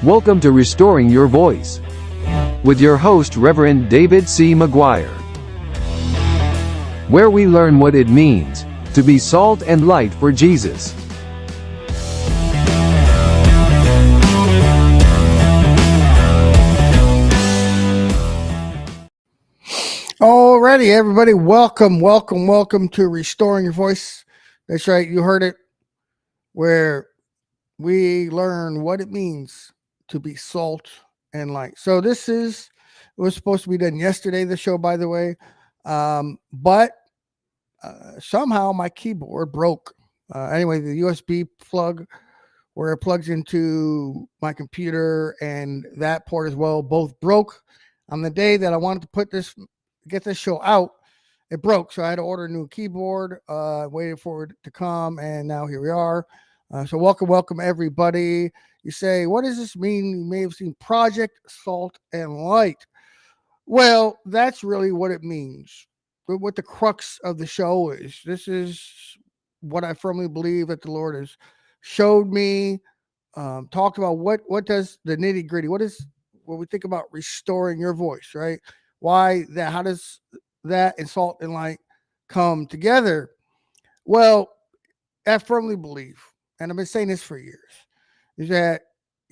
Welcome to Restoring Your Voice with your host, Reverend David C. McGuire, where we learn what it means to be salt and light for Jesus. Alrighty, everybody, welcome to Restoring Your Voice. That's right, you heard it, where we learn what it means to be salt and light. So it was supposed to be done yesterday, the show, by the way, but somehow my keyboard broke. Anyway, the USB plug where it plugs into my computer and that port as well, both broke. On the day that I wanted to get this show out, it broke. So I had to order a new keyboard, waited for it to come, and now here we are. So welcome everybody. You say, what does this mean? You may have seen Project Salt and Light. Well, that's really what it means. What the crux of the show is. This is what I firmly believe that the Lord has showed me, talked about what does the nitty gritty, when we think about restoring your voice, right? How does that and salt and light come together? Well, I firmly believe, and I've been saying this for years, is that,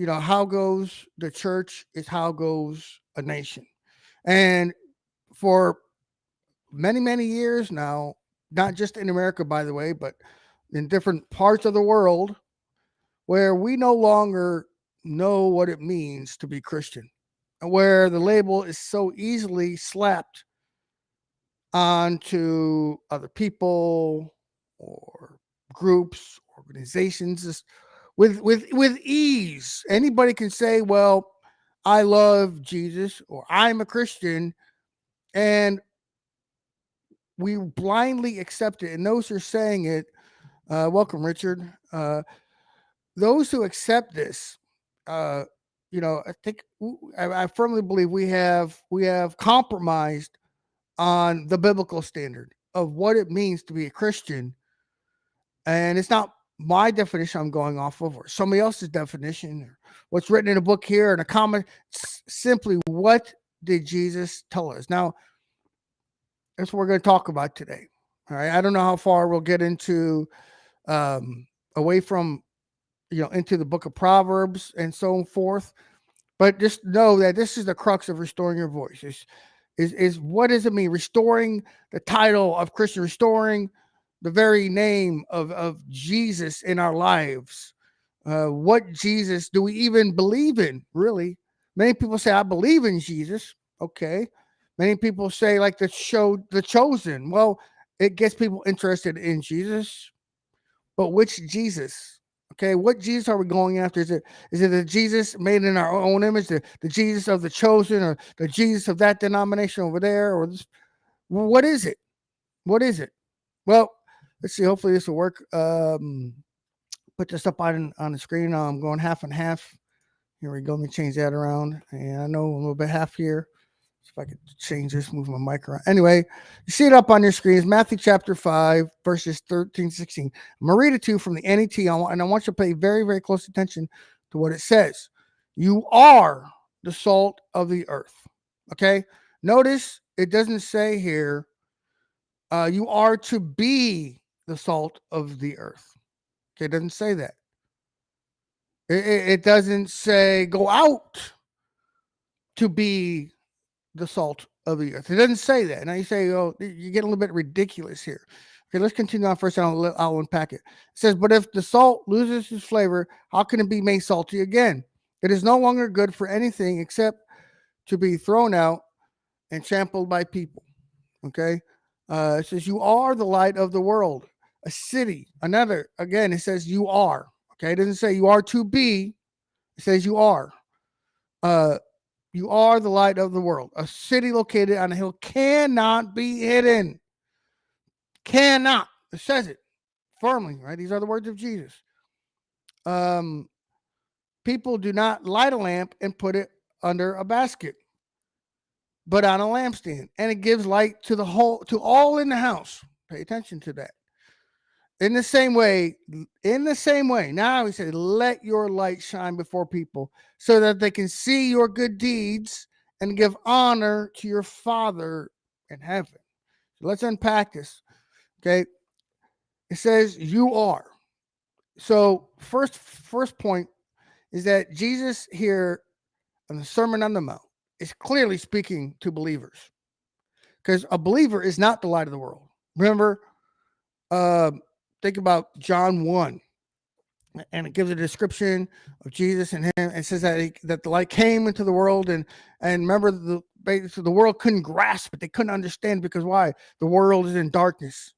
how goes the church is how goes a nation. And for many, many years now, not just in America, by the way, but in different parts of the world, where we no longer know what it means to be Christian, and where the label is so easily slapped onto other people or groups, organizations, with ease. Anybody can say, well, I love Jesus, or I'm a Christian, and we blindly accept it. And those who are saying it, welcome, Richard. Those who accept this, I think I firmly believe we have compromised on the biblical standard of what it means to be a Christian. And it's not my definition I'm going off of, or somebody else's definition, or what's written in a book here in a comment. Simply, what did Jesus tell us? Now, that's what we're going to talk about today. All right. I don't know how far we'll get into away from, into the book of Proverbs and so forth. But just know that this is the crux of restoring your voice. Is what does it mean? Restoring the title of Christian, restoring the very name of Jesus in our lives. What Jesus do we even believe in, really? Many people say, I believe in Jesus. Okay. Many people say, like the show The Chosen. Well, it gets people interested in Jesus. But which Jesus? Okay, what Jesus are we going after? Is it the Jesus made in our own image, the Jesus of The Chosen, or the Jesus of that denomination over there? Or this? What is it? What is it? Well, let's see. Hopefully this will work. Put this up on the screen. Now I'm going half and half. Here we go. Let me change that around. And I know a little bit half here. If I could change this, move my mic around. Anyway, you see it up on your screen. It's Matthew chapter 5, verses 13, 16. I'm going to read it to you from the NET, and I want you to pay very, very close attention to what it says. You are the salt of the earth. Okay? Notice it doesn't say here, you are to be the salt of the earth. Okay, it doesn't say that. It doesn't say go out to be the salt of the earth. It doesn't say that. Now you say, oh, you get a little bit ridiculous here. Okay, let's continue on first, and I'll unpack it. It says, but if the salt loses its flavor, how can it be made salty again? It is no longer good for anything except to be thrown out and trampled by people. Okay? It says, you are the light of the world. A city, another, again, it says you are. Okay? It doesn't say you are to be. It says you are. You are the light of the world. A city located on a hill cannot be hidden. Cannot. It says it firmly, right? These are the words of Jesus. People do not light a lamp and put it under a basket, but on a lampstand, and it gives light to all in the house. Pay attention to that. in the same way, now he said, let your light shine before people so that they can see your good deeds and give honor to your Father in heaven. So let's unpack this. Okay. It says you are. So first point is that Jesus here on the Sermon on the Mount is clearly speaking to believers, because a believer is not the light of the world. Remember, think about John 1, and it gives a description of Jesus and him, and it says that the light came into the world, and remember, the world couldn't grasp it. They couldn't understand, because why? The world is in darkness.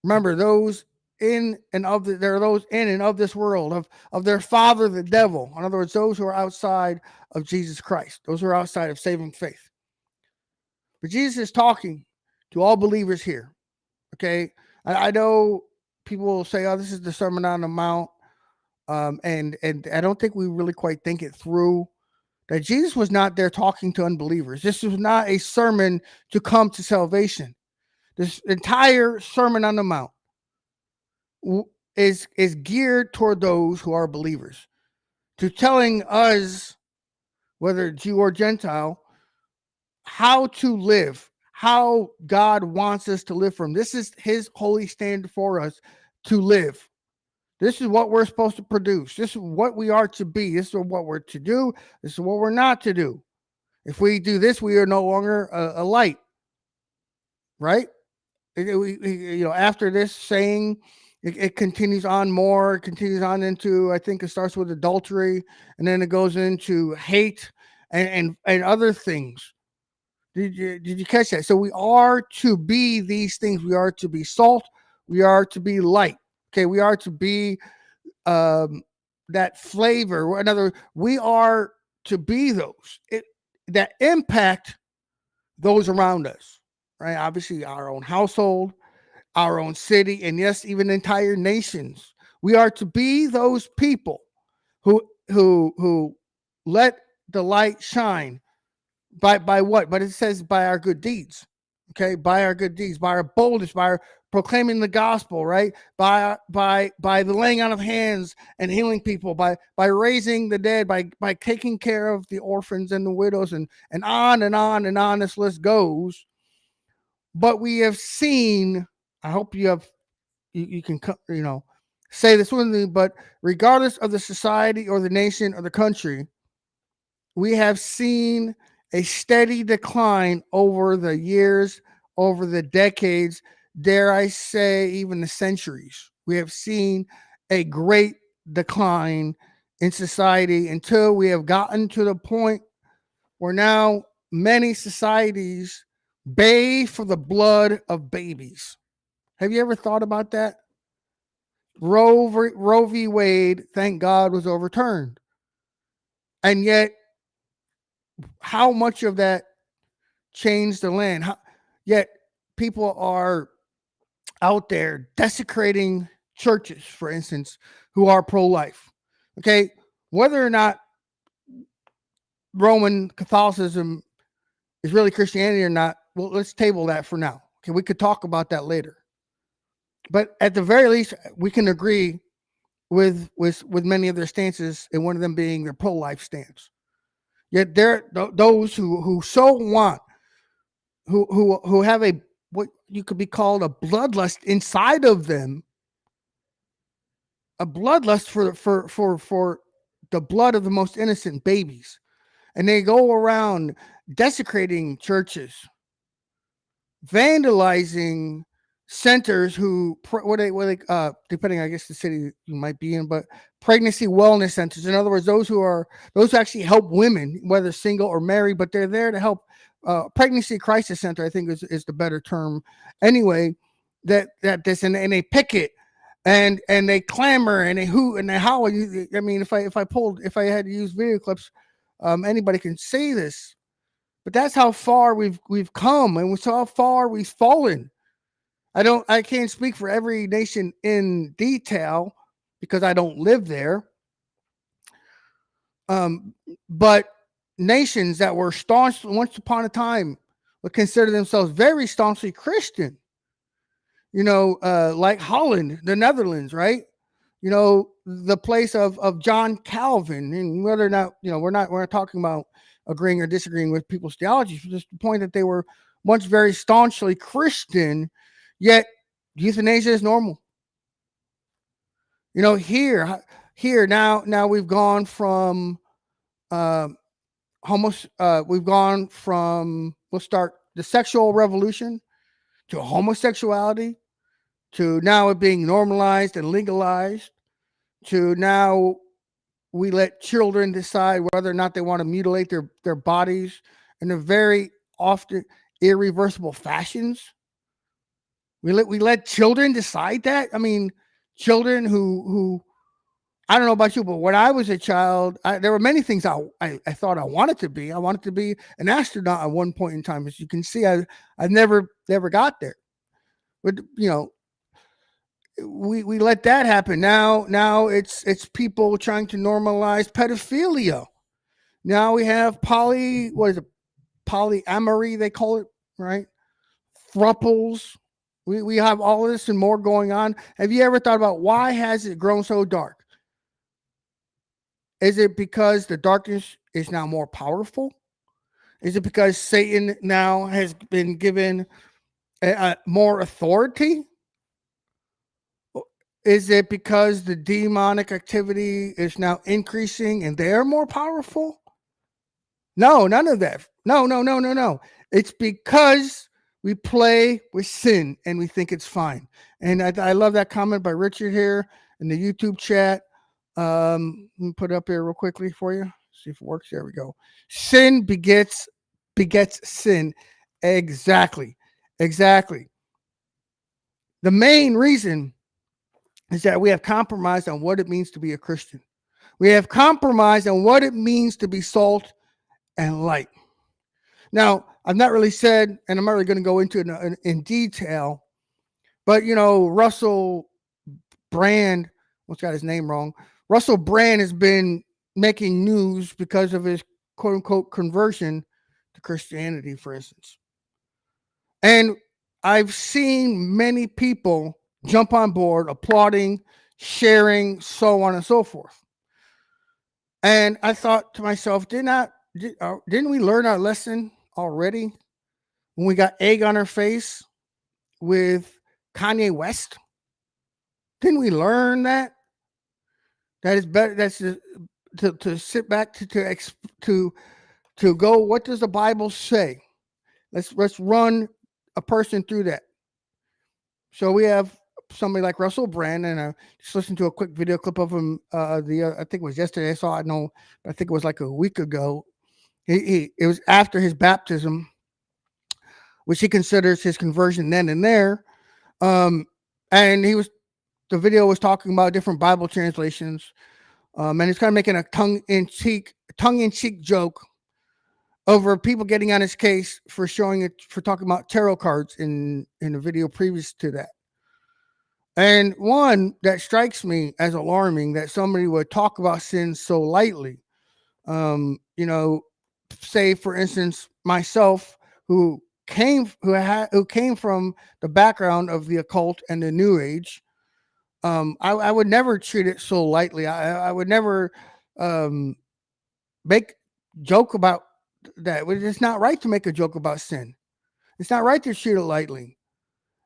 Remember, those in and of there are those in and of this world, of their father, the devil. In other words, those who are outside of Jesus Christ, those who are outside of saving faith. But Jesus is talking to all believers here. Okay, I know people will say, "Oh, this is the Sermon on the Mount," and I don't think we really quite think it through. That Jesus was not there talking to unbelievers. This was not a sermon to come to salvation. This entire Sermon on the Mount is geared toward those who are believers, to telling us, whether Jew or Gentile, how to live, how God wants us to live from. This is his holy standard for us to live. This is what we're supposed to produce. This is what we are to be. This is what we're to do. This is what we're not to do. If we do this, we are no longer a light, right? After this saying, it continues on more. It continues on into, I think it starts with adultery, and then it goes into hate and other things. Did you catch that? So we are to be these things. We are to be salt. We are to be light. Okay, we are to be that flavor. In other words, we are to be those that impact those around us. Right? Obviously, our own household, our own city, and yes, even entire nations. We are to be those people who let the light shine. By what? But it says by our good deeds. Okay, by our good deeds, by our boldness, by our proclaiming the gospel, right? By the laying on of hands and healing people, by raising the dead, by taking care of the orphans and the widows, and on and on and on this list goes. But we have seen, I hope you can say this with me, but regardless of the society or the nation or the country, we have seen a steady decline over the years, over the decades, dare I say, even the centuries. We have seen a great decline in society until we have gotten to the point where now many societies bay for the blood of babies. Have you ever thought about that? Roe v. Wade, thank God, was overturned. And yet, how much of that changed the land? Yet people are out there desecrating churches, for instance, who are pro-life. Okay, whether or not Roman Catholicism is really Christianity or not, well, let's table that for now. Okay, we could talk about that later. But at the very least, we can agree with many of their stances, and one of them being their pro-life stance. Yet there those who so want, who have a what you could be called a bloodlust inside of them, a bloodlust for the blood of the most innocent babies, and they go around desecrating churches, vandalizing centers depending, I guess, the city you might be in, but pregnancy wellness centers. In other words, those who actually help women, whether single or married, but they're there to help. Pregnancy crisis center, I think, is the better term. Anyway, that this, and they picket and they clamor and they hoot and they howl. I mean, if I had to use video clips, anybody can say this, but that's how far we've come, and how far we've fallen. I can't speak for every nation in detail because I don't live there. But nations that were staunch once upon a time would consider themselves very staunchly Christian. like Holland, the Netherlands, right? The place of John Calvin, and whether or not, we're not talking about agreeing or disagreeing with people's theology, just the point that they were once very staunchly Christian, yet euthanasia is normal. Here now we've gone from we've gone from, we'll start the sexual revolution to homosexuality, to now it being normalized and legalized, to now we let children decide whether or not they want to mutilate their bodies in a very often irreversible fashions. We let children decide that. I mean, children who I don't know about you, but when I was a child, there were many things I thought I wanted to be. I wanted to be an astronaut at one point in time. As you can see, I never got there. But we let that happen. Now it's people trying to normalize pedophilia. Now we have polyamory, they call it, right? Thruples. We have all this and more going on. Have you ever thought about why has it grown so dark? Is it because the darkness is now more powerful? Is it because Satan now has been given more authority? Is it because the demonic activity is now increasing and they're more powerful? No, none of that. No. It's because we play with sin and we think it's fine. And I love that comment by Richard here in the YouTube chat. Let me put it up here real quickly for you. See if it works. There we go. Sin begets sin. Exactly. The main reason is that we have compromised on what it means to be a Christian. We have compromised on what it means to be salt and light. Now, I've not really said, and I'm not really going to go into it in detail, but Russell Brand, almost got his name wrong. Russell Brand has been making news because of his quote unquote conversion to Christianity, for instance. And I've seen many people jump on board, applauding, sharing, so on and so forth. And I thought to myself, didn't we learn our lesson already when we got egg on our face with Kanye West? Didn't we learn that is better? That's to sit back to go. What does the Bible say? Let's run a person through that. So we have somebody like Russell Brand, and I just listened to a quick video clip of him. I think it was yesterday. I saw it. No, I think it was like a week ago. It was after his baptism, which he considers his conversion then and there. And the video was talking about different Bible translations, and he's kind of making a tongue-in-cheek joke over people getting on his case for talking about tarot cards in a video previous to that. And one that strikes me as alarming, that somebody would talk about sin so lightly. Say for instance, myself, who came from the background of the occult and the New Age, I would never treat it so lightly. I would never make joke about that. It's not right to make a joke about sin. It's not right to treat it lightly.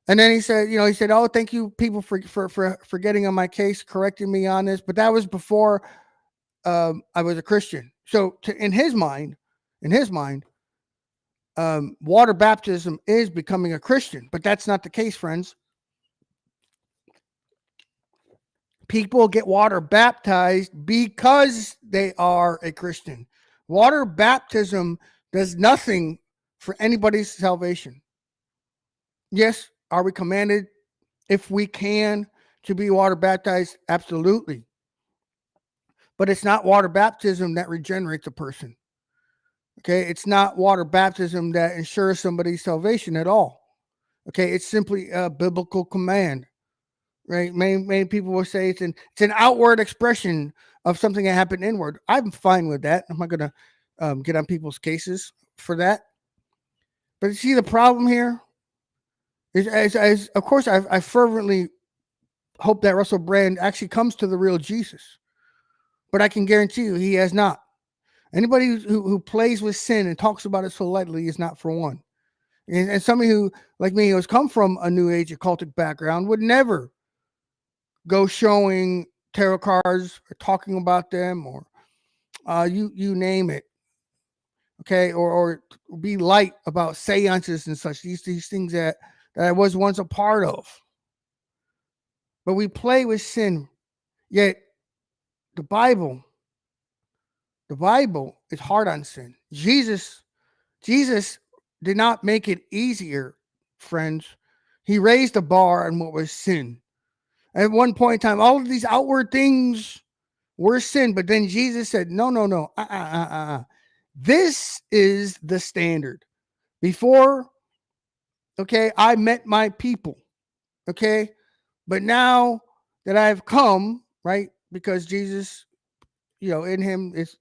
And then he said, "Oh, thank you, people, for getting on my case, correcting me on this." But that was before I was a Christian. So, in his mind, water baptism is becoming a Christian, but that's not the case, friends. People get water baptized because they are a Christian. Water baptism does nothing for anybody's salvation. Yes, are we commanded, if we can, to be water baptized? Absolutely. But it's not water baptism that regenerates a person. Okay, it's not water baptism that ensures somebody's salvation at all. Okay, it's simply a biblical command. Right? Many people will say it's an outward expression of something that happened inward. I'm fine with that. I'm not going to get on people's cases for that. But you see the problem here Of course, I fervently hope that Russell Brand actually comes to the real Jesus, but I can guarantee you he has not. Anybody who plays with sin and talks about it so lightly is not for one. And somebody who, like me, who has come from a New Age occultic background would never go showing tarot cards or talking about them or you name it. Okay, or be light about seances and such. These things that I was once a part of. But we play with sin. Yet the Bible is hard on sin. Jesus did not make it easier, friends. He raised the bar on what was sin. At one point in time, all of these outward things were sin, but then Jesus said, no. This is the standard. Before, okay, I met my people, okay? But now that I've come, right, because Jesus, in him is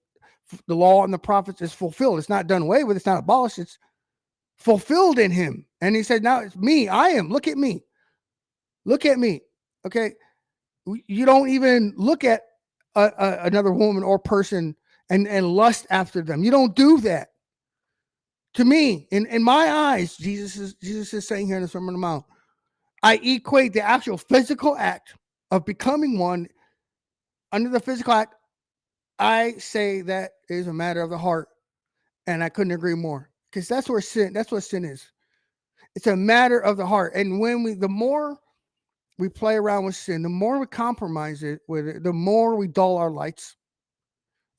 the law and the prophets is fulfilled. It's not done away with. It's not abolished. It's fulfilled in him. And he said, now it's me. I am. Look at me. Look at me. Okay. You don't even look at another woman or person and lust after them. You don't do that. To me, in my eyes, Jesus is saying here in the Sermon on the Mount, I equate the actual physical act of becoming one under the physical act. I say that is a matter of the heart, and I couldn't agree more, because that's what sin is. It's a matter of the heart, and the more we play around with sin, the more we compromise it with it, the more we dull our lights.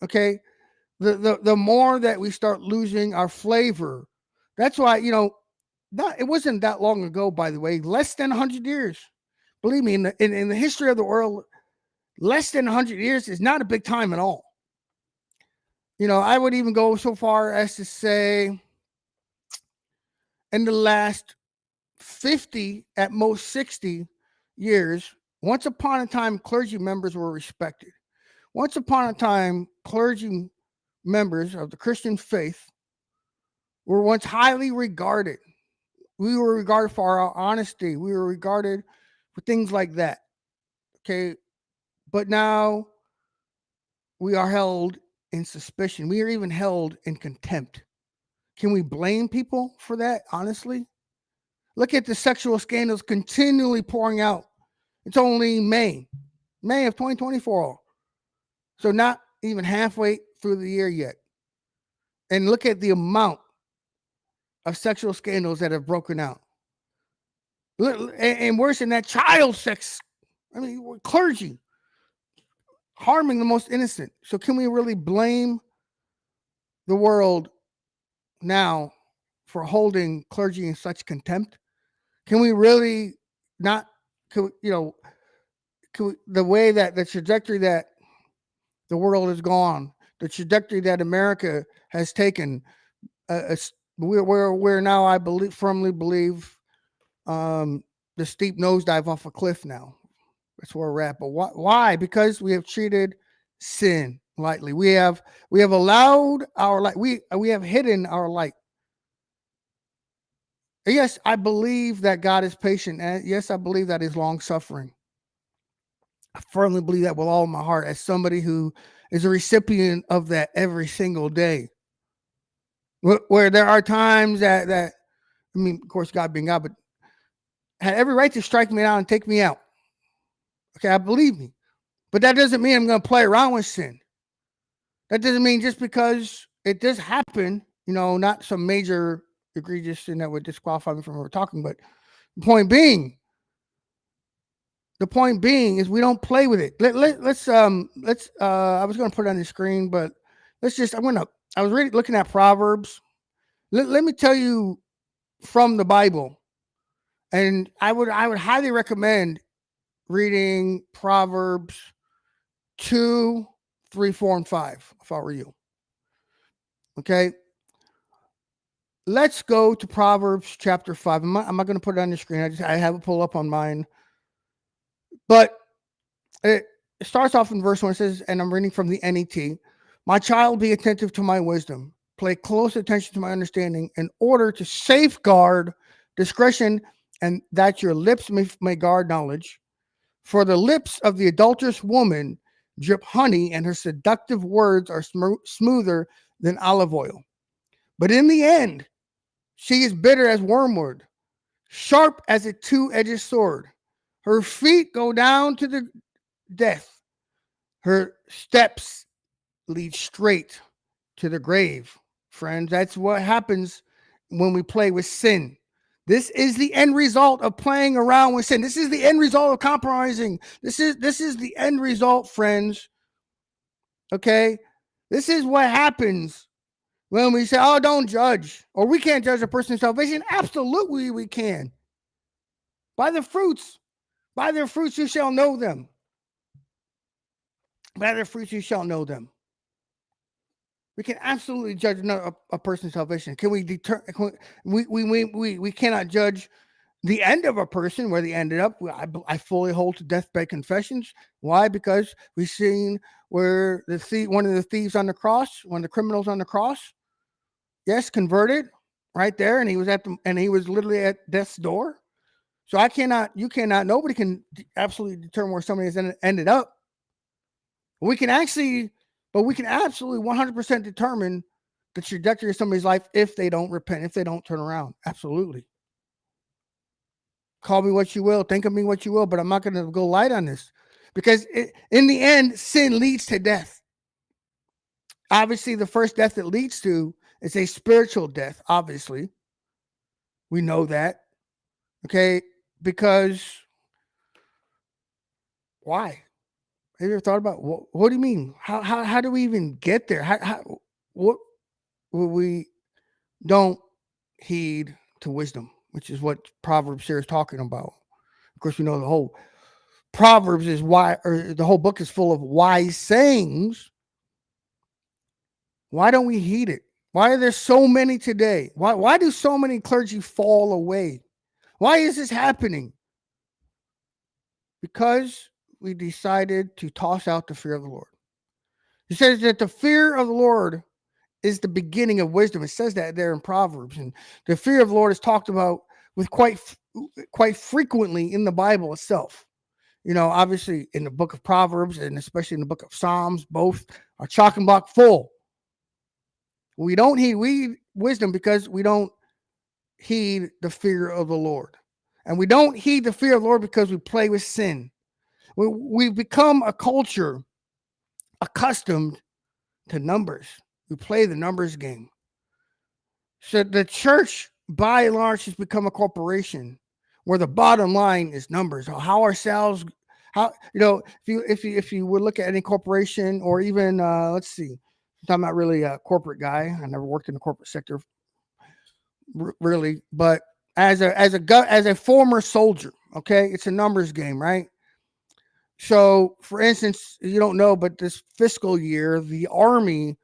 Okay, the more that we start losing our flavor. That's why it wasn't that long ago, by the way, less than 100 years. Believe me, in the history of the world, less than 100 years is not a big time at all. I would even go so far as to say in the last 50, at most 60 years, once upon a time, clergy members were respected. Once upon a time, clergy members of the Christian faith were once highly regarded. We were regarded for our honesty. We were regarded for things like that. Okay. But now we are held in suspicion. We are even held in contempt. Can we blame people for that, honestly? Look at the sexual scandals continually pouring out. It's only May of 2024. So not even halfway through the year yet. And look at the amount of sexual scandals that have broken out. And worse than that, child sex. I mean, clergy harming the most innocent. So can we really blame the world now for holding clergy in such contempt? Can we really not, the way that the trajectory that the world has gone, the trajectory that America has taken, we're now, I firmly believe, the steep nosedive off a cliff now. That's where we're at. But why? Because we have treated sin lightly. We have allowed our light. We have hidden our light. Yes, I believe that God is patient, and yes, I believe that He's long suffering. I firmly believe that with all of my heart, as somebody who is a recipient of that every single day. Where there are times that I mean, of course, God being God, but had every right to strike me down and take me out. Okay, I believe me. But that doesn't mean I'm going to play around with sin. That doesn't mean just because it does happen, not some major egregious sin that would disqualify me from what we're talking. But the point being is we don't play with it. Let's I was going to put it on the screen, but I was looking at Proverbs. Let me tell you from the Bible, and I would highly recommend reading Proverbs 2, 3, 4, and 5 if I were you. Okay. Let's go to Proverbs chapter 5. I'm not going to put it on the screen. I have it pulled up on mine. But it starts off in verse 1. It says, and I'm reading from the NET, my child, be attentive to my wisdom. Pay close attention to my understanding in order to safeguard discretion and that your lips may guard knowledge. For the lips of the adulterous woman drip honey, and her seductive words are smoother than olive oil. But in the end, she is bitter as wormwood, sharp as a two-edged sword. Her feet go down to the death. Her steps lead straight to the grave. Friends, that's what happens when we play with sin. This is the end result of playing around with sin. This is the end result of compromising. This is the end result, friends. Okay? This is what happens when we say, oh, don't judge, or we can't judge a person's salvation. Absolutely, we can. By the fruits. By their fruits you shall know them. By their fruits you shall know them. We can absolutely judge a person's salvation. Can we we cannot judge the end of a person, where they ended up. I fully hold to deathbed confessions. Why? Because we've seen where one of the thieves on the cross, one of the criminals on the cross, yes, converted right there, and he was literally at death's door. So nobody can absolutely determine where somebody has ended up. But we can absolutely 100% determine the trajectory of somebody's life if they don't repent, if they don't turn around. Absolutely. Call me what you will, think of me what you will, but I'm not going to go light on this, because in the end, sin leads to death. Obviously, the first death it leads to is a spiritual death. Obviously, we know that. Okay, because why? Have you ever thought about what do you mean? How do we even get there? What we don't heed to wisdom, which is what Proverbs here is talking about. Of course, we know the whole Proverbs is the whole book is full of wise sayings. Why don't we heed it? Why are there so many today? Why do so many clergy fall away? Why is this happening? Because we decided to toss out the fear of the Lord. He says that the fear of the Lord is the beginning of wisdom. It says that there in Proverbs, and the fear of the Lord is talked about with quite frequently in the Bible itself. You know, obviously in the book of Proverbs and especially in the book of Psalms, both are chock and block full. We don't heed wisdom because we don't heed the fear of the Lord. And we don't heed the fear of the Lord because we play with sin. We've become a culture accustomed to numbers. We play the numbers game. So the church, by and large, has become a corporation where the bottom line is numbers. If you would look at any corporation, or even let's see, I'm not really a corporate guy. I never worked in the corporate sector, really, but as a former soldier, okay, it's a numbers game, right? So, for instance, you don't know, but this fiscal year, the Army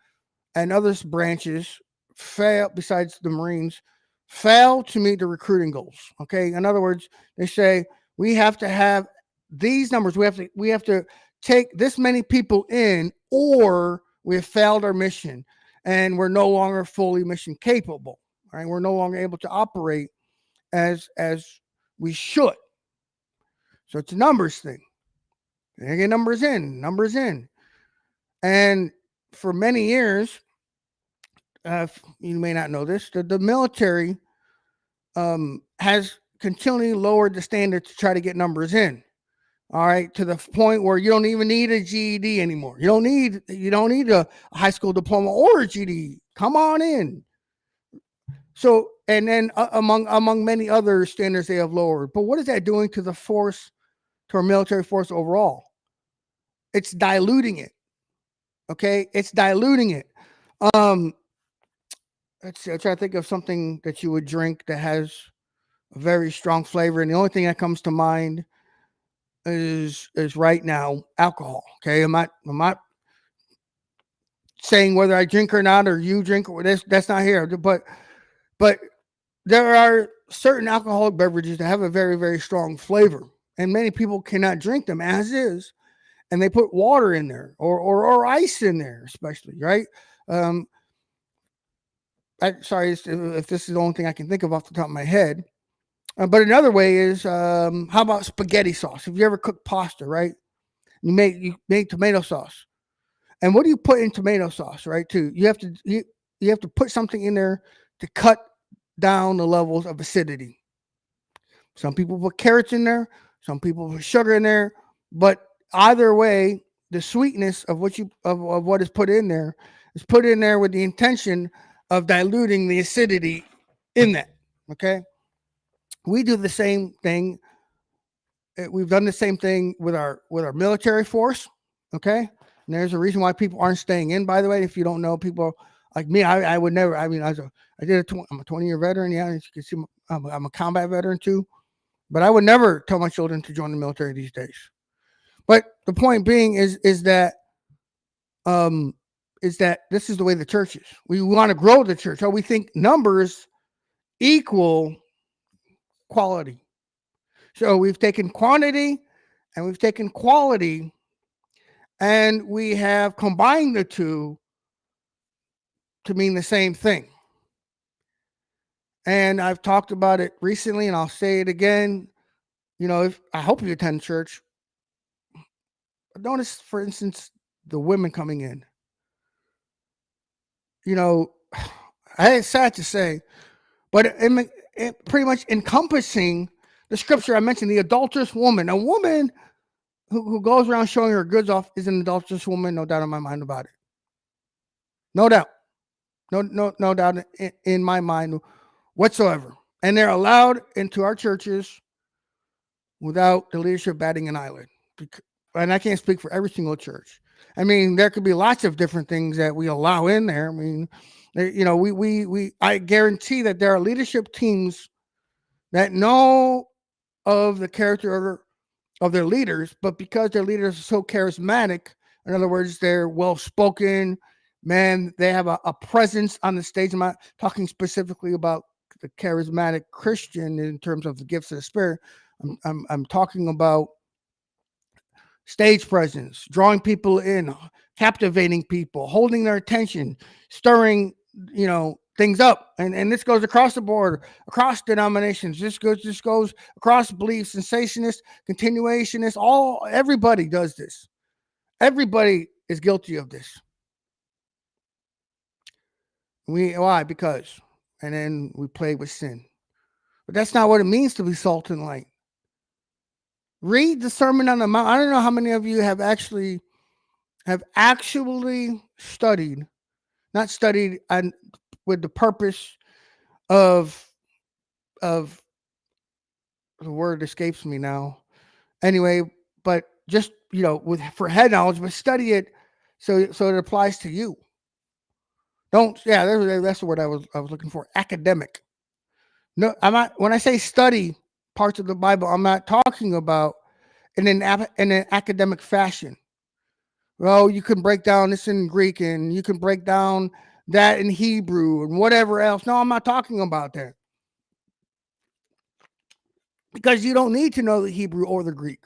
and other branches besides the Marines, fail to meet the recruiting goals. Okay, in other words, they say we have to have these numbers. We have to take this many people in, or we have failed our mission, and we're no longer fully mission capable. Right, we're no longer able to operate as we should. So it's a numbers thing. They get numbers in, and for many years, you may not know this, the military has continually lowered the standard to try to get numbers in. All right, to the point where you don't even need a GED anymore. You don't need a high school diploma or a GED. Come on in. So, and then among many other standards they have lowered. But what is that doing to the force, to our military force overall? It's diluting it. Okay, it's diluting it. Let's see. I try to think of something that you would drink that has a very strong flavor, and the only thing that comes to mind is right now alcohol. Okay, I'm not saying whether I drink or not, or you drink, or that's not here. But there are certain alcoholic beverages that have a very, very strong flavor, and many people cannot drink them as is, and they put water in there or ice in there, especially, right? Sorry if this is the only thing I can think of off the top of my head, But another way is, how about spaghetti sauce? If you ever cook pasta, right? You make tomato sauce, and what do you put in tomato sauce, right? Too, you have to put something in there to cut down the levels of acidity. Some people put carrots in there, some people put sugar in there, but either way, the sweetness of of what is put in there is put in there with the intention of diluting the acidity in that. Okay, we do the same thing. We've done the same thing with our military force. Okay, and there's a reason why people aren't staying in. By the way, if you don't know, people like me, I would never. I mean, I'm a 20-year veteran. Yeah, as you can see, I'm a combat veteran too. But I would never tell my children to join the military these days. But the point being um is that this is the way the church is. We want to grow the church. So we think numbers equal quality. So we've taken quantity and we've taken quality and we have combined the two to mean the same thing. And I've talked about it recently and I'll say it again. If I hope you attend church, notice, for instance, the women coming in. It's sad to say, but it pretty much encompassing the scripture I mentioned, the adulterous woman. A woman who goes around showing her goods off is an adulterous woman, no doubt in my mind about it. No doubt. No doubt in my mind whatsoever. And they're allowed into our churches without the leadership batting an eyelid. And I can't speak for every single church. I mean, there could be lots of different things that we allow in there. I mean, I guarantee that there are leadership teams that know of the character of their leaders, but because their leaders are so charismatic, in other words, they're well spoken, man, they have a presence on the stage. I'm not talking specifically about the charismatic Christian in terms of the gifts of the Spirit. I'm talking about stage presence, drawing people in, captivating people, holding their attention, stirring, things up. And this goes across the board, across denominations. This goes across beliefs, cessationists, continuationists, everybody does this. Everybody is guilty of this. Why? Because, and then we play with sin. But that's not what it means to be salt and light. Read the Sermon on the Mount. I don't know how many of you have actually studied, not studied with the purpose of the word escapes me now. Anyway, but just for head knowledge, but study it so it applies to you. That's the word I was looking for. Academic. No, I'm not. When I say study parts of the Bible, I'm not talking about in an academic fashion. Well, you can break down this in Greek and you can break down that in Hebrew and whatever else. No, I'm not talking about that. Because you don't need to know the Hebrew or the Greek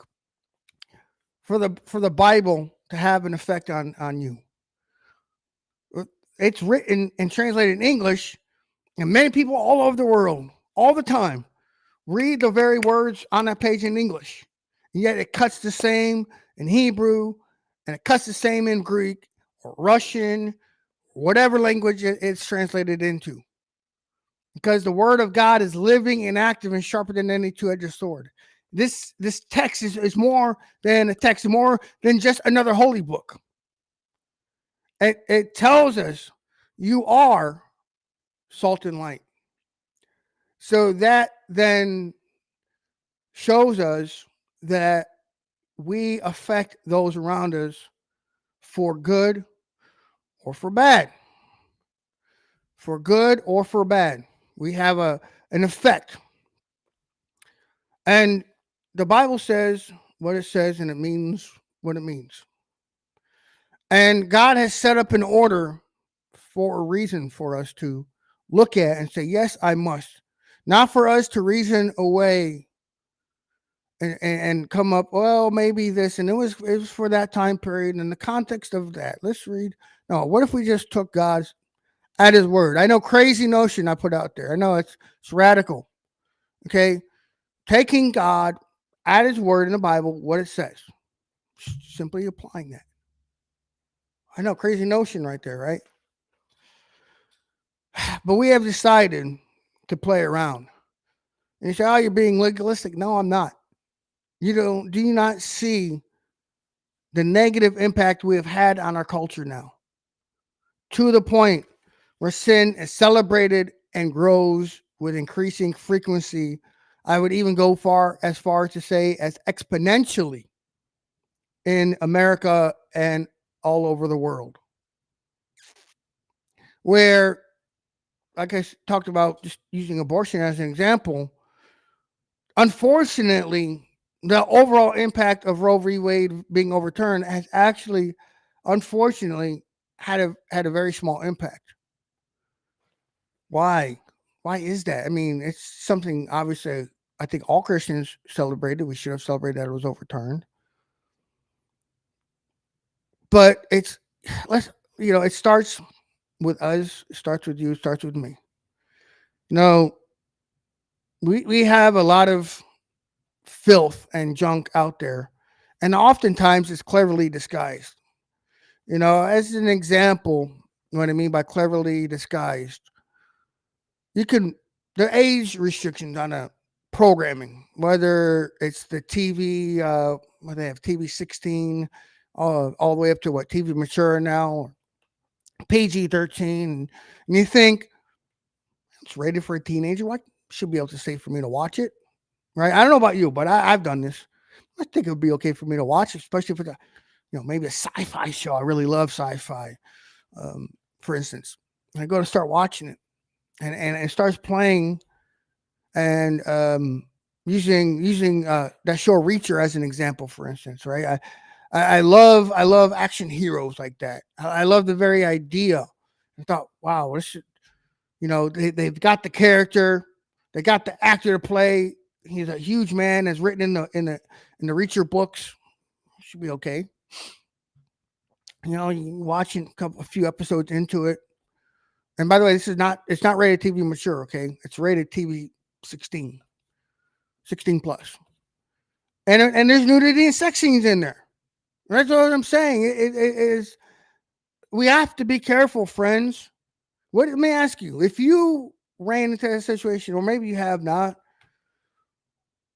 for the Bible to have an effect on you. It's written and translated in English, and many people all over the world, all the time, read the very words on that page in English. And yet it cuts the same in Hebrew, and it cuts the same in Greek or Russian, whatever language it's translated into. Because the word of God is living and active and sharper than any two-edged sword. This text is more than a text, more than just another holy book. It tells us you are salt and light. So that then shows us that we affect those around us for good or for bad. For good or for bad. We have an effect. And the Bible says what it says, and it means what it means. And God has set up an order for a reason for us to look at and say, yes, I must. Not for us to reason away and come up, well, maybe this. And it was for that time period. And in the context of that, let's read. No, what if we just took God's at his word? I know, crazy notion I put out there. I know it's radical. Okay. taking God at his word in the Bible, what it says, simply applying that. I know, crazy notion right there, right? But we have decided to play around. And you say, oh, you're being legalistic. No, I'm not. Do you not see the negative impact we have had on our culture now? To the point where sin is celebrated and grows with increasing frequency. I would even go as far to say as exponentially in America and all over the world. Where, like I talked about, just using abortion as an example, unfortunately, the overall impact of Roe v. Wade being overturned has actually, unfortunately, had a very small impact. Why? Why is that? I mean, it's something obviously I think all Christians celebrated. We should have celebrated that it was overturned. But it starts with us, it starts with you, it starts with me. We have a lot of filth and junk out there, and oftentimes it's cleverly disguised. As an example, what I mean by cleverly disguised, the age restrictions on a programming, whether it's the TV, they have TV 16, all the way up to TV mature now, PG 13, and you think it's rated for a teenager. What should be able to say for me to watch it, right? I don't know about you, but I've done this. I think it would be okay for me to watch, especially for maybe a sci-fi show. I really love sci-fi, for instance. And I go to start watching it, and it starts playing, and using that show Reacher as an example, for instance, right? I love action heroes like that. I love the very idea. I thought, wow, they've got the character, they got the actor to play. He's a huge man, as written in the Reacher books. Should be okay. You watching a few episodes into it. And by the way, it's not rated TV mature, okay? It's rated TV 16 plus. And there's nudity and sex scenes in there. That's what I'm saying. It is. We have to be careful, friends. Let me ask you, if you ran into a situation, or maybe you have not,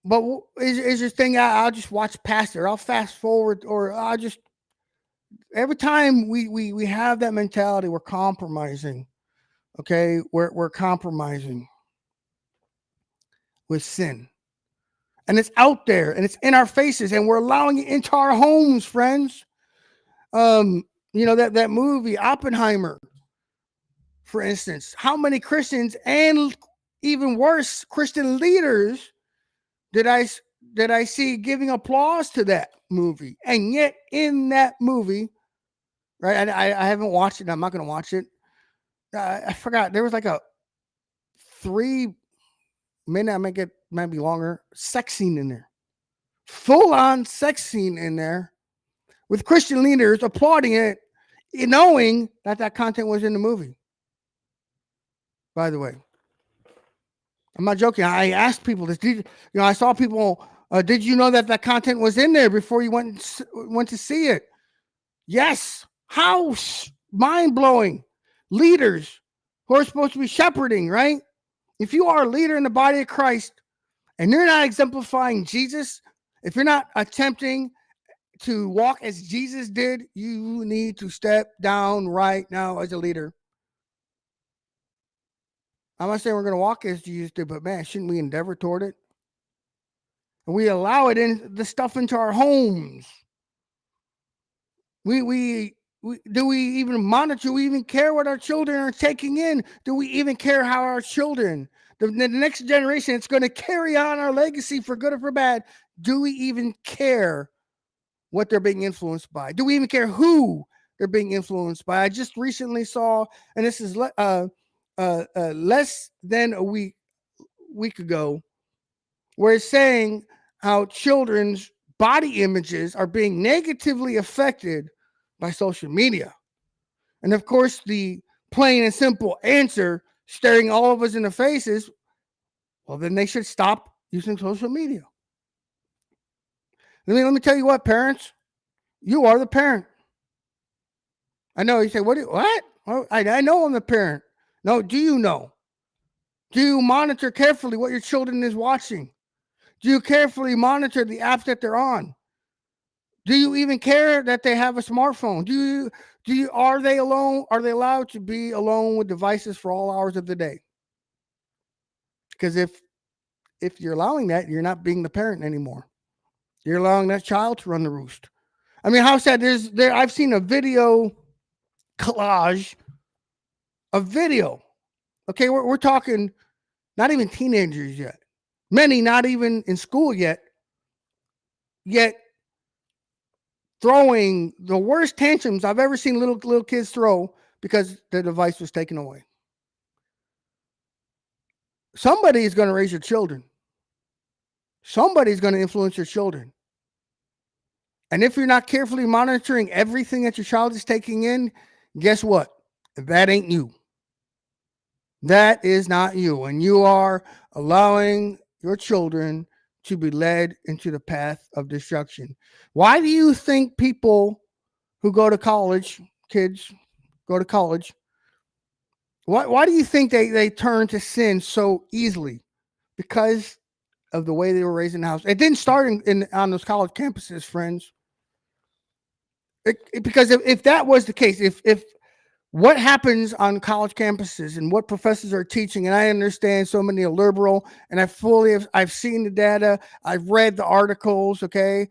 but is this thing I'll just watch past it, or I'll fast forward, or I'll just, every time we have that mentality, we're compromising. Okay, we're compromising with sin, and it's out there, and it's in our faces, and we're allowing it into our homes, friends. That movie Oppenheimer, for instance. How many Christians, and even worse, Christian leaders did I see giving applause to that movie? And yet, in that movie, right? I haven't watched it. I'm not going to watch it. I forgot, there was like a 3-minute, might be longer, sex scene in there, full on sex scene in there, with Christian leaders applauding it, knowing that content was in the movie. By the way, I'm not joking. I asked people this. I saw people. Did you know that content was in there before you went to see it? Yes. How mind blowing! Leaders who are supposed to be shepherding, right? If you are a leader in the body of Christ and you're not exemplifying Jesus, if you're not attempting to walk as Jesus did, you need to step down right now as a leader. I'm not saying we're going to walk as Jesus did, but man, shouldn't we endeavor toward it? And we allow it in the stuff into our homes. Do we even monitor? Do we even care what our children are taking in? Do we even care how our children, the next generation, it's going to carry on our legacy for good or for bad? Do we even care what they're being influenced by? Do we even care who they're being influenced by? I just recently saw, and this is less than a week ago, where it's saying how children's body images are being negatively affected by social media. And of course, the plain and simple answer, staring all of us in the faces, well, then they should stop using social media. Let me tell you what, parents, you are the parent. I know you say, what? Well, I know I'm the parent. No, do you know? Do you monitor carefully what your children is watching? Do you carefully monitor the apps that they're on? Do you even care that they have a smartphone? Are they alone? Are they allowed to be alone with devices for all hours of the day? Because if you're allowing that, you're not being the parent anymore. You're allowing that child to run the roost. I mean, how sad I've seen a video collage, a video. Okay, we're talking not even teenagers yet. Many not even in school yet. Yet throwing the worst tantrums I've ever seen little kids throw because the device was taken away. Somebody is going to raise your children. Somebody's going to influence your children. And if you're not carefully monitoring everything that your child is taking in, guess what? That ain't you. That is not you. And you are allowing your children to be led into the path of destruction. Why do you think people who go to college, kids go to college, why do you think they turn to sin so easily? Because of the way they were raised in the house. It didn't start on those college campuses, friends. Because if that was the case, if what happens on college campuses and what professors are teaching, and I understand so many are liberal, and I've seen the data, I've read the articles, okay,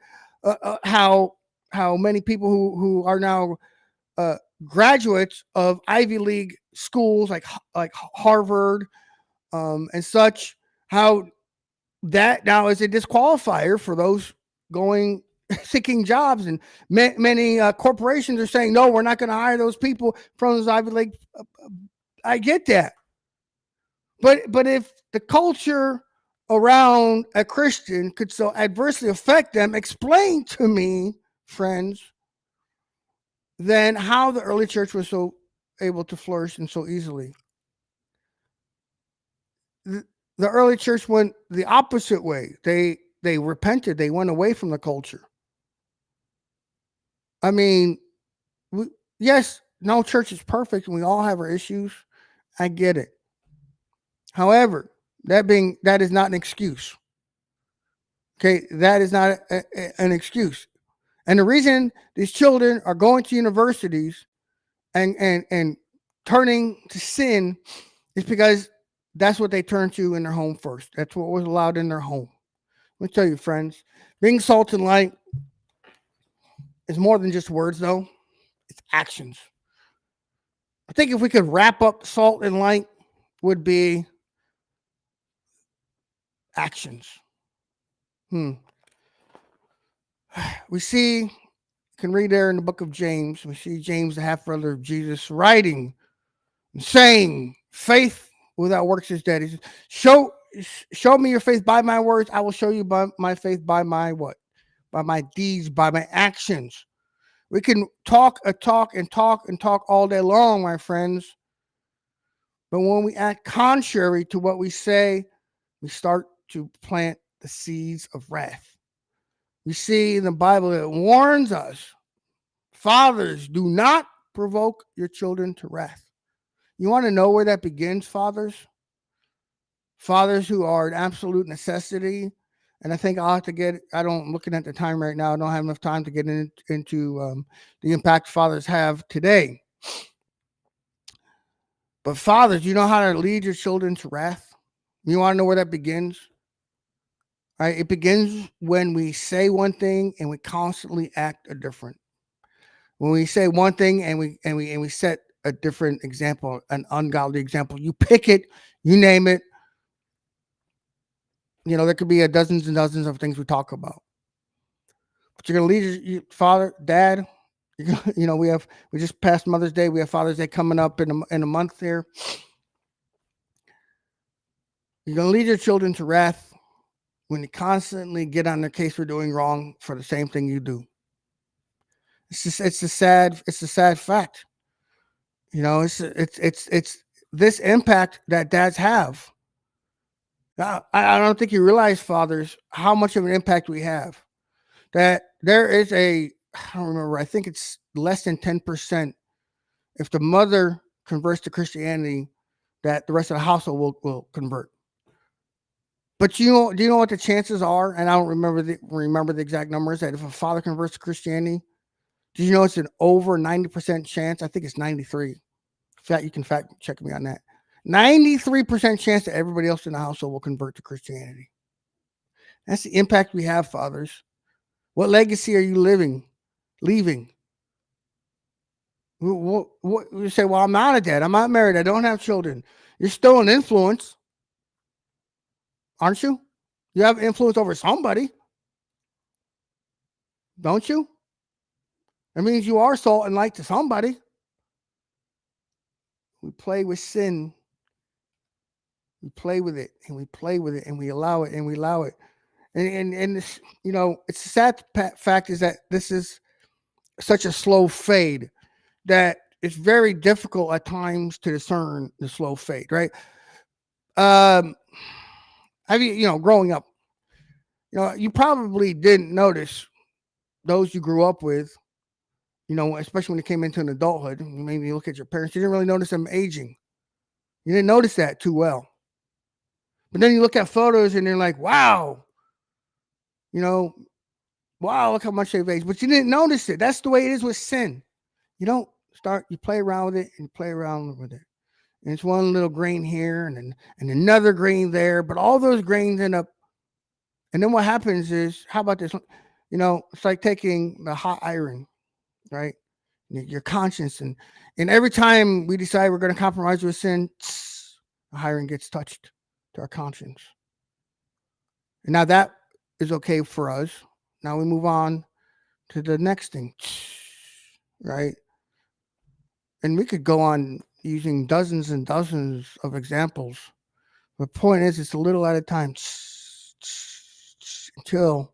how many people who are now graduates of Ivy League schools like Harvard and such, how that now is a disqualifier for those going seeking jobs, and many corporations are saying, no, we're not going to hire those people from those Ivy League. I get that, but if the culture around a Christian could so adversely affect them, explain to me, friends, then how the early church was so able to flourish and so easily. The early church went the opposite way. They repented. They went away from the culture. I mean, yes, no church is perfect, and we all have our issues. I get it. However, that is not an excuse. Okay, that is not an excuse. And the reason these children are going to universities and turning to sin is because that's what they turn to in their home first. That's what was allowed in their home. Let me tell you, friends, being salt and light is more than just words, though. It's actions. I think if we could wrap up salt and light, would be actions. We see, can read there in the book of James, we see James, the half brother of Jesus, writing and saying, faith without works is dead. He says, show me your faith by my words. I will show you by my faith by my what? By my deeds, by my actions. We can talk all day long, my friends. But when we act contrary to what we say, we start to plant the seeds of wrath. We see in the Bible that it warns us, fathers, do not provoke your children to wrath. You want to know where that begins, fathers? Fathers who are an absolute necessity. And I think I'll have to I'm looking at the time right now. I don't have enough time to get into the impact fathers have today. But fathers, you know how to lead your children to wrath? You want to know where that begins? All right, it begins when we say one thing and we constantly act a different. When we say one thing and we set a different example, an ungodly example, you pick it, you name it. You know, there could be dozens and dozens of things we talk about. But you're going to lead your father, dad. You know, we just passed Mother's Day. We have Father's Day coming up in a month here. You're going to lead your children to wrath when you constantly get on their case for doing wrong for the same thing you do. It's a sad fact. You know, it's this impact that dads have. I don't think you realize, fathers, how much of an impact we have. That there is I don't remember, I think it's less than 10%. If the mother converts to Christianity, that the rest of the household will convert. But do you know what the chances are? And I don't remember the exact numbers. That if a father converts to Christianity, do you know it's an over 90% chance? I think it's 93. You can fact check me on that. 93% chance that everybody else in the household will convert to Christianity. That's the impact we have, fathers. What legacy are you leaving? You say, well, I'm not a dad. I'm not married. I don't have children. You're still an influence, aren't you? You have influence over somebody, don't you? That means you are salt and light to somebody. We play with sin. We play with it, and we play with it, and we allow it, and we allow it. And this, it's a sad fact is that this is such a slow fade that it's very difficult at times to discern the slow fade, right? Growing up, you probably didn't notice those you grew up with, especially when you came into an adulthood. Maybe you look at your parents, you didn't really notice them aging. You didn't notice that too well. But then you look at photos and you're like, wow, look how much they've aged. But you didn't notice it. That's the way it is with sin. You play around with it and you play around with it. And it's one little grain here and another grain there. But all those grains end up. And then what happens is, how about this? It's like taking the hot iron, right? Your conscience. And every time we decide we're going to compromise with sin, the iron gets touched to our conscience. And now that is okay for us. Now we move on to the next thing, right? And we could go on using dozens and dozens of examples. The point is, it's a little at a time until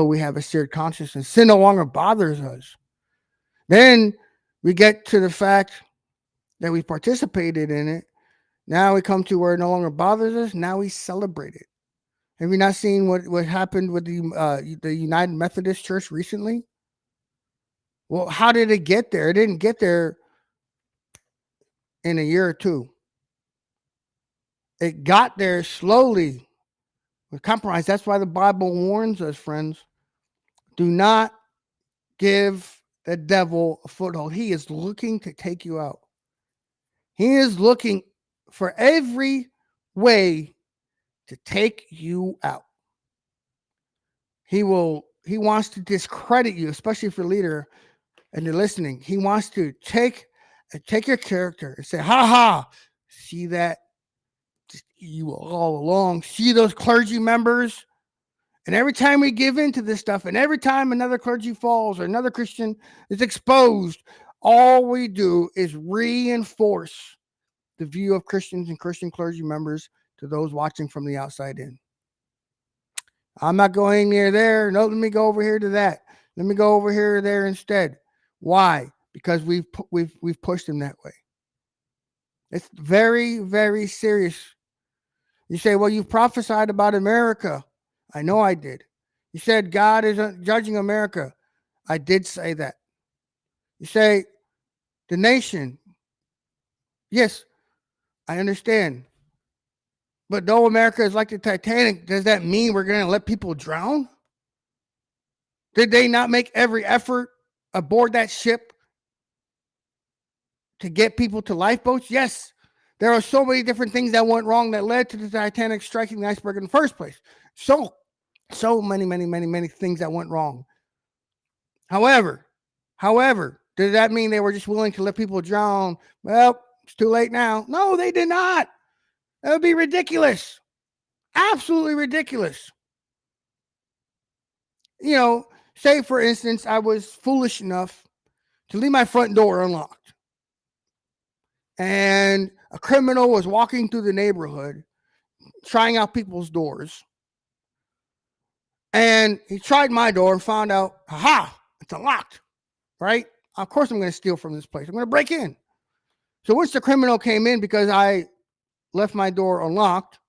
we have a seared consciousness. Sin no longer bothers us. Then we get to the fact that we participated in it. Now we come to where it no longer bothers us. Now we celebrate it. Have you not seen what happened with the United Methodist Church recently? Well, how did it get there? It didn't get there in a year or two. It got there slowly with compromise. That's why the Bible warns us, friends. Do not give the devil a foothold. He is looking to take you out. He is looking for every way to take you out. He wants to discredit you, especially if you're a leader and you're listening. He wants to take your character and say, ha ha, see that? Just evil all along. See those clergy members? And every time we give in to this stuff, and every time another clergy falls or another Christian is exposed, all we do is reinforce the view of Christians and Christian clergy members to those watching from the outside in. I'm not going near there. No, let me go over here to that. Let me go over here or there instead. Why? Because we've pushed them that way. It's very, very serious. You say, well, you've prophesied about America. I know I did. You said God is judging America. I did say that. You say the nation. Yes, I understand. But though America is like the Titanic, does that mean we're going to let people drown? Did they not make every effort aboard that ship to get people to lifeboats? Yes. There are so many different things that went wrong that led to the Titanic striking the iceberg in the first place. So many things that went wrong. However, did that mean they were just willing to let people drown? Well, it's too late now. No, they did not. That would be ridiculous. Absolutely ridiculous. Say for instance, I was foolish enough to leave my front door unlocked. And a criminal was walking through the neighborhood, trying out people's doors. And he tried my door and found out, it's unlocked, right? Of course I'm going to steal from this place. I'm going to break in. So once the criminal came in, because I left my door unlocked,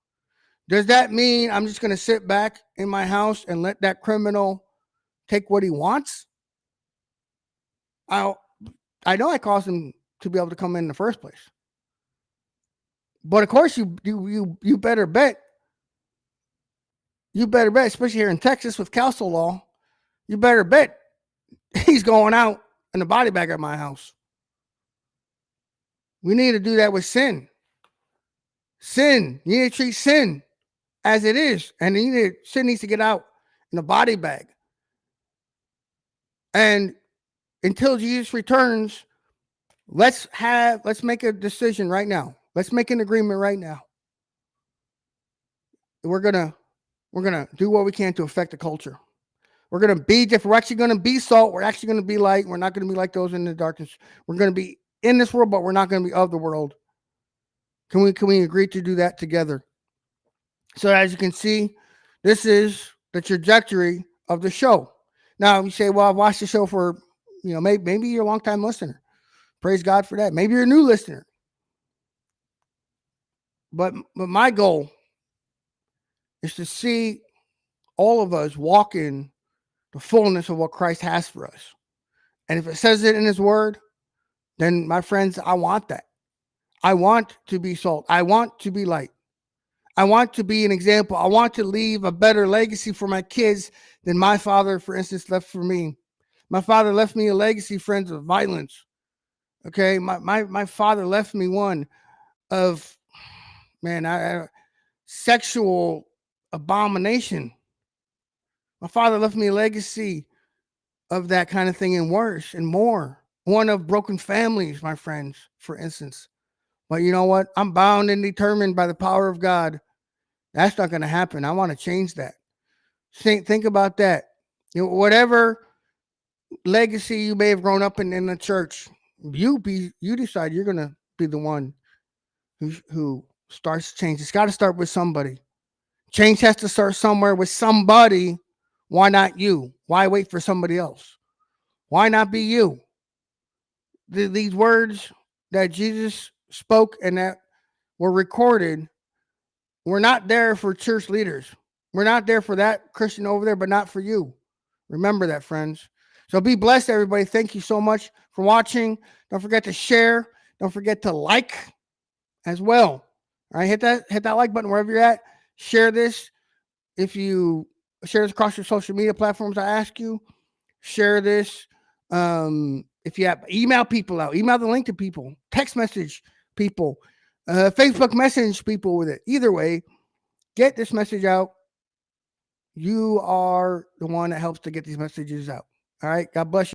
Does that mean I'm just going to sit back in my house and let that criminal take what he wants? I know I caused him to be able to come in the first place. But of course, you better bet. You better bet, especially here in Texas with council law, you better bet he's going out in a body bag at my house. We need to do that with sin. Sin. You need to treat sin as it is. And sin needs to get out in a body bag. And until Jesus returns, let's make a decision right now. Let's make an agreement right now. We're gonna do what we can to affect the culture. We're gonna be different. We're actually gonna be salt. We're actually gonna be light. We're not gonna be like those in the darkness. We're gonna be in this world, but we're not gonna be of the world. Can we agree to do that together? So as you can see, this is the trajectory of the show. Now you say, well, I've watched the show for, maybe you're a long-time listener. Praise God for that. Maybe you're a new listener. But my goal is to see all of us walk in the fullness of what Christ has for us. And if it says it in his word, then my friends, I want that. I want to be salt. I want to be light. I want to be an example. I want to leave a better legacy for my kids than my father, for instance, left for me. My father left me a legacy, friends, of violence. Okay, my father left me one of, sexual abomination. My father left me a legacy of that kind of thing and worse and more. One of broken families, my friends, for instance. But you know what? I'm bound and determined by the power of God. That's not going to happen. I want to change that. Think about that. Whatever legacy you may have grown up in the church, you decide you're going to be the one who starts change. It's got to start with somebody. Change has to start somewhere with somebody. Why not you? Why wait for somebody else? Why not be you? These words that Jesus spoke and that were recorded, we're not there for church leaders. We're not there for that Christian over there, but not for you. Remember that, friends. So be blessed, everybody. Thank you so much for watching. Don't forget to share. Don't forget to like as well. All right, hit that like button wherever you're at. Share this. If you share this across your social media platforms, I ask you, share this. If you have, email people out, email the link to people, text message people, Facebook message people with it. Either way, get this message out. You are the one that helps to get these messages out. All right. God bless you.